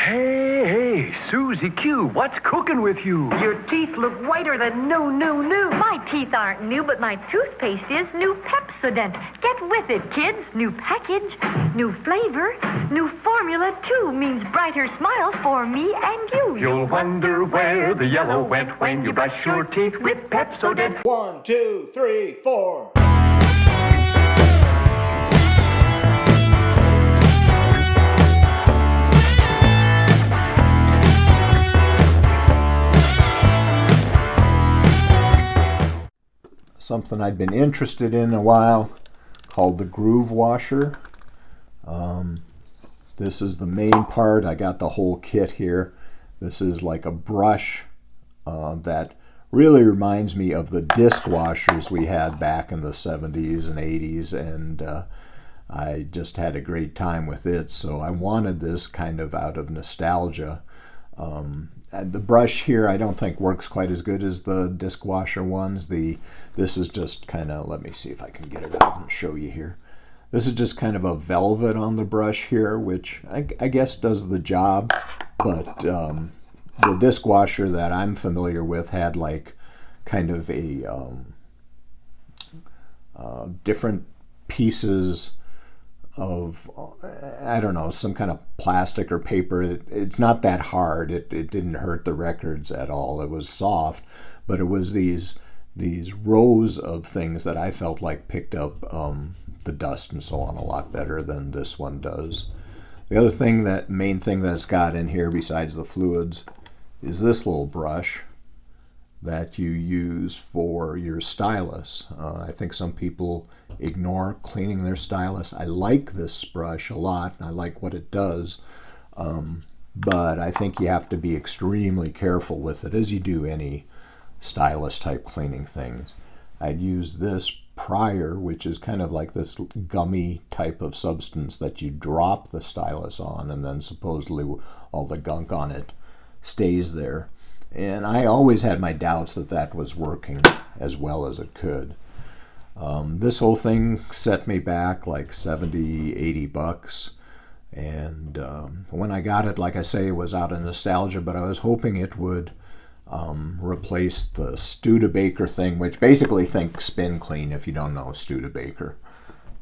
Hey, Susie Q, what's cooking with you? Your teeth look whiter than new. My teeth aren't new, but my toothpaste is new Pepsodent. Get with it, kids. New package, new flavor, new formula, too, means brighter smiles for me and you. You'll wonder where the yellow went when you brush your teeth with Pepsodent. 1, 2, 3, 4. Something I'd been interested in a while called the Groove Washer. This is the main part. I got the whole kit here. This is like a brush that really reminds me of the disc washers we had back in the 70s and 80s, and I just had a great time with it, so I wanted this kind of out of nostalgia. The brush here I don't think works quite as good as the disc washer ones. This is just kind of, let me see if I can get it out and show you here. This is just kind of a velvet on the brush here, which I guess does the job, but the disc washer that I'm familiar with had like kind of a different pieces of, I don't know, some kind of plastic or paper. It's not that hard. It didn't hurt the records at all. It was soft, but it was these rows of things that I felt like picked up the dust and so on a lot better than this one does. The other thing, that main thing that it's got in here besides the fluids, is this little brush that you use for your stylus. I think some people ignore cleaning their stylus. I like this brush a lot, and I like what it does, but I think you have to be extremely careful with it, as you do any stylus type cleaning things. I'd used this prior, which is kind of like this gummy type of substance that you drop the stylus on, and then supposedly all the gunk on it stays there. And I always had my doubts that that was working as well as it could. This whole thing set me back like 70, 80 bucks. And when I got it, like I say, it was out of nostalgia, but I was hoping it would replace the Studebaker thing, which basically think spin clean if you don't know Studebaker.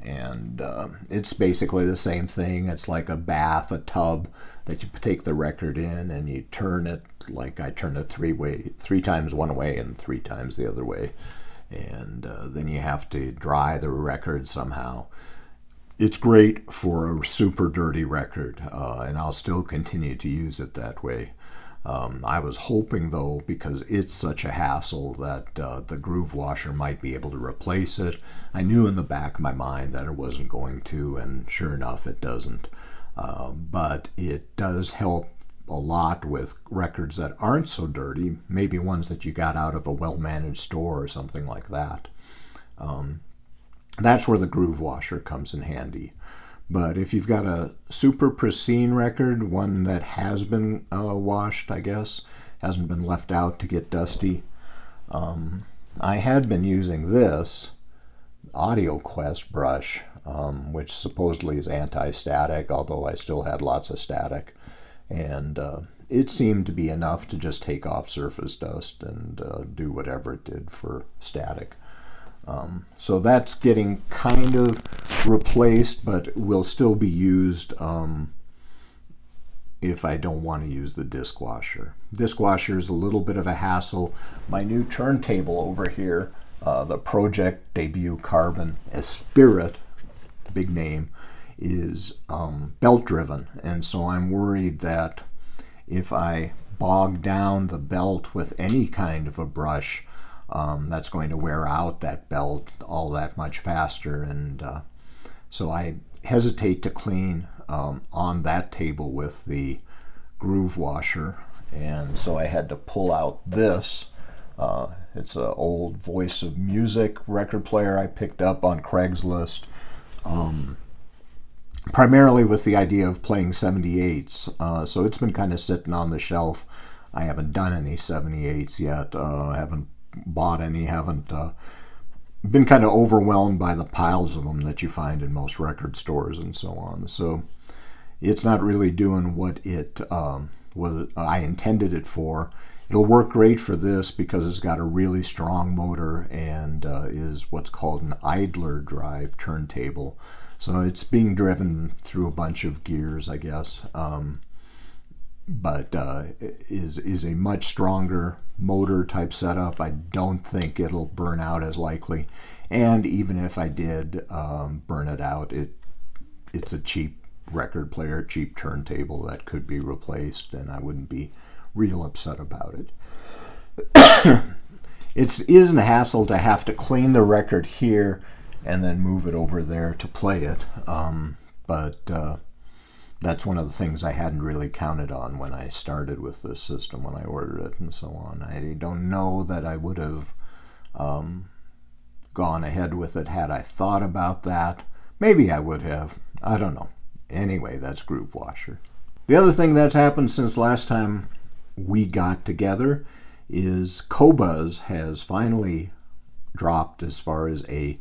And it's basically the same thing. It's like a bath, a tub that you take the record in and you turn it, like I turn it three times one way and 3 times the other way. And then you have to dry the record somehow. It's great for a super dirty record, and I'll still continue to use it that way. I was hoping, though, because it's such a hassle, that the Groove Washer might be able to replace it. I knew in the back of my mind that it wasn't going to, and sure enough, it doesn't. But it does help a lot with records that aren't so dirty, maybe ones that you got out of a well-managed store or something like that. That's where the Groove Washer comes in handy. But if you've got a super pristine record, one that has been washed, I guess, hasn't been left out to get dusty, I had been using this Audio Quest brush, which supposedly is anti-static, although I still had lots of static. And it seemed to be enough to just take off surface dust and do whatever it did for static. So that's getting kind of replaced, but will still be used if I don't want to use the disc washer. Disc washer is a little bit of a hassle. My new turntable over here, the Project Debut Carbon Esprit, big name, is belt driven, and so I'm worried that if I bog down the belt with any kind of a brush, that's going to wear out that belt all that much faster, and so I hesitate to clean on that table with the Groove Washer, and so I had to pull out this. It's an old Voice of Music record player I picked up on Craigslist, primarily with the idea of playing 78s. So it's been kind of sitting on the shelf. I haven't done any 78s yet. I haven't bought any, haven't been kind of overwhelmed by the piles of them that you find in most record stores and so on. So it's not really doing what it was I intended it for. It'll work great for this because it's got a really strong motor and is what's called an idler drive turntable. So it's being driven through a bunch of gears, I guess, but is a much stronger motor type setup. I don't think it'll burn out as likely. And even if I did burn it out, it's a cheap record player, cheap turntable that could be replaced, and I wouldn't be real upset about it. It isn't a hassle to have to clean the record here and then move it over there to play it, but that's one of the things I hadn't really counted on when I started with this system, when I ordered it and so on. I don't know that I would have gone ahead with it had I thought about that. Maybe I would have. I don't know. Anyway, that's Groove Washer. The other thing that's happened since last time we got together is Qobuz has finally dropped as far as a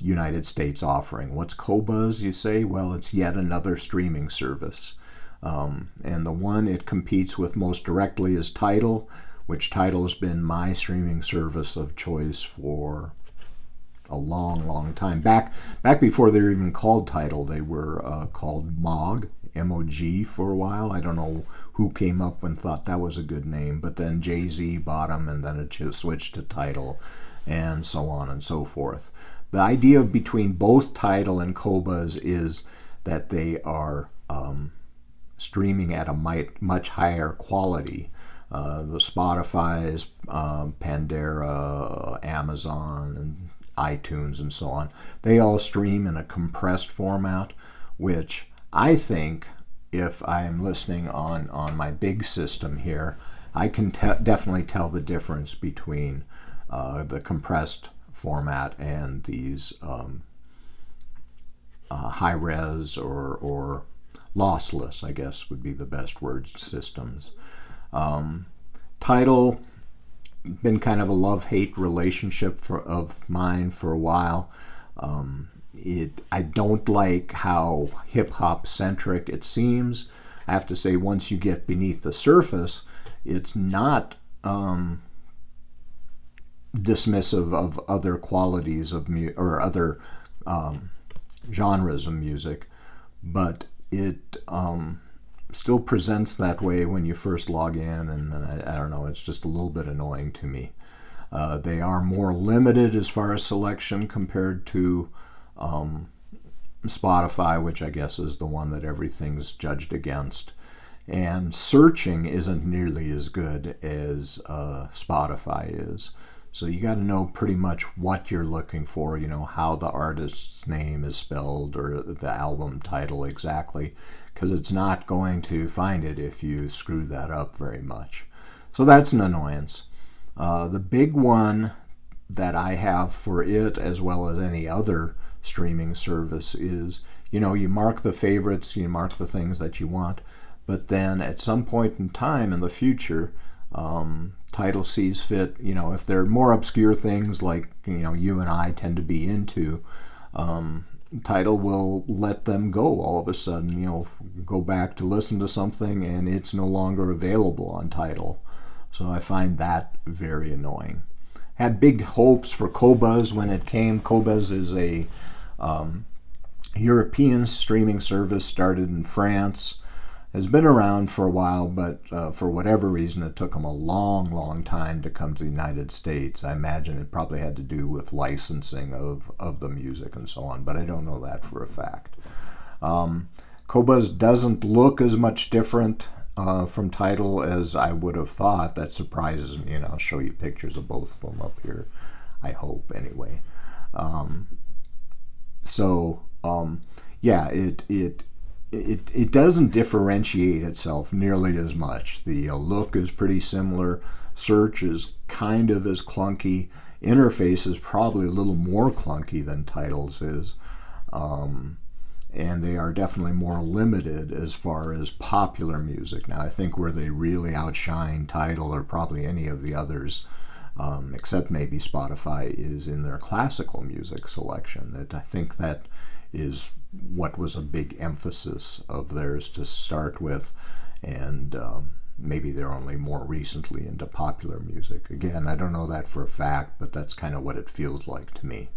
United States offering. What's Qobuz, you say? Well, it's yet another streaming service. And the one it competes with most directly is Tidal, which Tidal has been my streaming service of choice for a long, long time. Back before they were even called Tidal, they were called MOG, M-O-G, for a while. I don't know who came up and thought that was a good name, but then Jay-Z bought them, and then it just switched to Tidal, and so on and so forth. The idea between both Tidal and Qobuz is that they are streaming at a much higher quality. The Spotify's, Pandora, Amazon, and iTunes, and so on, they all stream in a compressed format, which I think, if I'm listening on my big system here, I can definitely tell the difference between the compressed format and these high-res or lossless, I guess would be the best word, systems. Tidal, been kind of a love-hate relationship of mine for a while. I don't like how hip-hop centric it seems. I have to say, once you get beneath the surface, it's not dismissive of other qualities of or other genres of music, but it still presents that way when you first log in, and I don't know, it's just a little bit annoying to me. They are more limited as far as selection compared to Spotify, which I guess is the one that everything's judged against. And searching isn't nearly as good as Spotify is. So you got to know pretty much what you're looking for, you know, how the artist's name is spelled or the album title exactly, because it's not going to find it if you screw that up very much. So that's an annoyance. The big one that I have for it, as well as any other streaming service, is, you know, you mark the favorites, you mark the things that you want, but then at some point in time in the future, Tidal sees fit, you know, if they're more obscure things like, you know, you and I tend to be into, Tidal will let them go all of a sudden, you know, go back to listen to something and it's no longer available on Tidal. So I find that very annoying. Had big hopes for Qobuz when it came. Qobuz is a European streaming service started in France. Has been around for a while, but for whatever reason, it took them a long, long time to come to the United States. I imagine it probably had to do with licensing of the music and so on, but I don't know that for a fact. Qobuz doesn't look as much different from Tidal as I would have thought. That surprises me, and I'll show you pictures of both of them up here, I hope, anyway. Yeah, it doesn't differentiate itself nearly as much. The look is pretty similar. Search is kind of as clunky. Interface is probably a little more clunky than Tidal's is. And they are definitely more limited as far as popular music. Now, I think where they really outshine Tidal or probably any of the others, except maybe Spotify, is in their classical music selection. That I think that is what was a big emphasis of theirs to start with, and maybe they're only more recently into popular music. Again, I don't know that for a fact, but that's kind of what it feels like to me.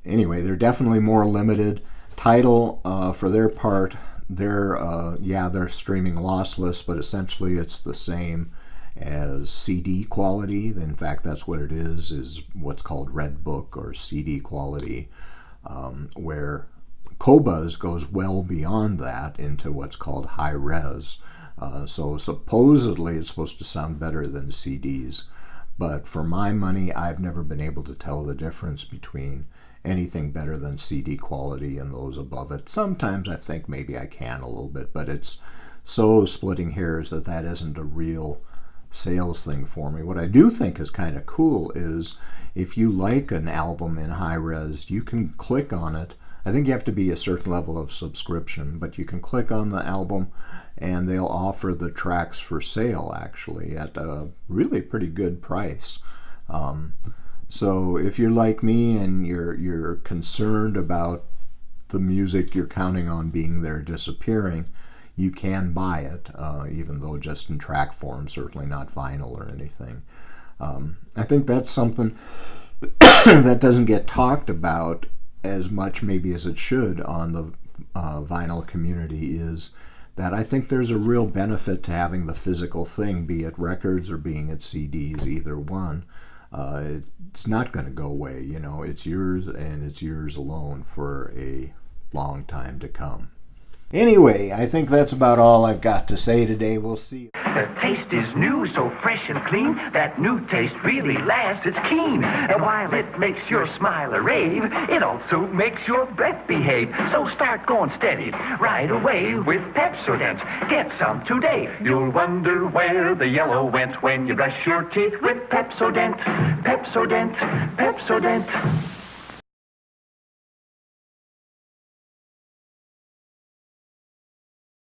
Anyway, they're definitely more limited. Tidal, for their part, they're streaming lossless, but essentially it's the same as CD quality. In fact, that's what it is what's called Red Book or CD quality, where Qobuz goes well beyond that into what's called high res. So supposedly it's supposed to sound better than CDs, but for my money, I've never been able to tell the difference between anything better than CD quality and those above it. Sometimes I think maybe I can a little bit, but it's so splitting hairs that isn't a real sales thing for me. What I do think is kind of cool is if you like an album in high res, you can click on it. I think you have to be a certain level of subscription, but you can click on the album and they'll offer the tracks for sale actually at a really pretty good price. So if you're like me and you're concerned about the music you're counting on being there disappearing, you can buy it, even though just in track form, certainly not vinyl or anything. I think that's something that doesn't get talked about as much maybe as it should on the vinyl community, is that I think there's a real benefit to having the physical thing, be it records or being it CDs, either one. It's not going to go away, you know, it's yours and it's yours alone for a long time to come. Anyway, I think that's about all I've got to say today. We'll see. The taste is new, so fresh and clean. That new taste really lasts, it's keen. And while it makes your smile a rave, it also makes your breath behave. So start going steady right away with Pepsodent. Get some today. You'll wonder where the yellow went when you brush your teeth with Pepsodent. Pepsodent, Pepsodent.